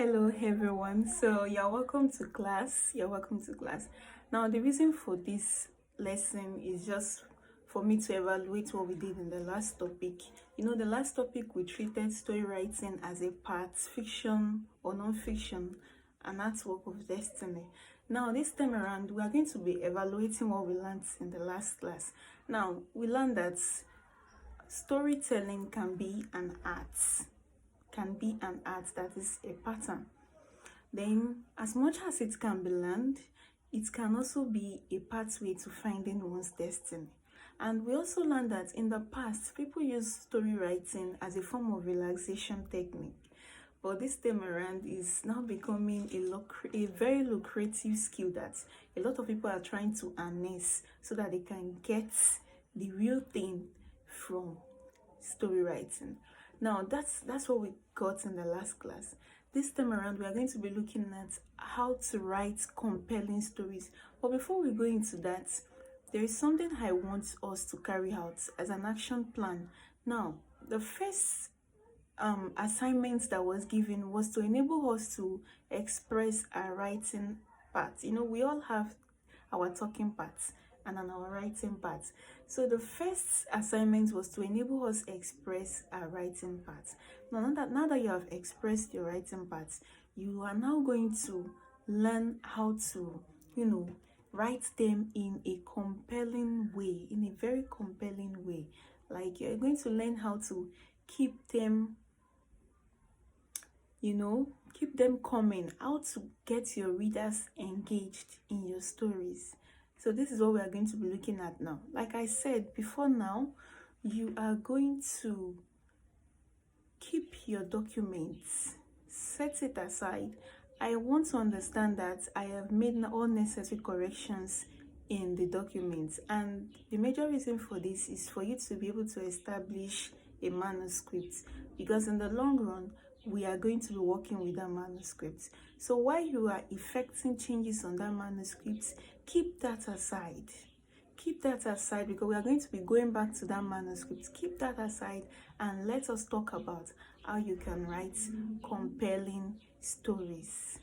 Hello everyone. So you're welcome to class. You're welcome to class. Now the reason for this lesson is just for me to evaluate what we did in the last topic. The last topic we treated story writing as a part, fiction or non-fiction, an artwork of destiny. Now this time around we are going to be evaluating what we learned in the last class. Now we learned that storytelling can be an art that is a pattern. Then as much as it can be learned, it can also be a pathway to finding one's destiny. And we also learned that in the past people used story writing as a form of relaxation technique, but this time around is now becoming a very lucrative skill that a lot of people are trying to harness so that they can get the real thing from story writing. Now that's what we got in the last class. This time around we are going to be looking at how to write compelling stories. But before we go into that, there is something I want us to carry out as an action plan. Now the first assignment that was given was to enable us to express our writing part. We all have our talking parts and on our writing part. So the first assignment was to enable us express our writing part. Now that you have expressed your writing parts, you are now going to learn how to, write them in a compelling way, in a very compelling way. Like you're going to learn how to keep them coming, how to get your readers engaged in your stories. So this is what we are going to be looking at now. Like I said before, now you are going to keep your documents, set it aside. I want to understand that I have made all necessary corrections in the documents, and the major reason for this is for you to be able to establish a manuscript, because in the long run we are going to be working with that manuscript. So while you are effecting changes on that manuscript, keep that aside, because we are going to be going back to that manuscript. Keep that aside and let us talk about how you can write compelling stories.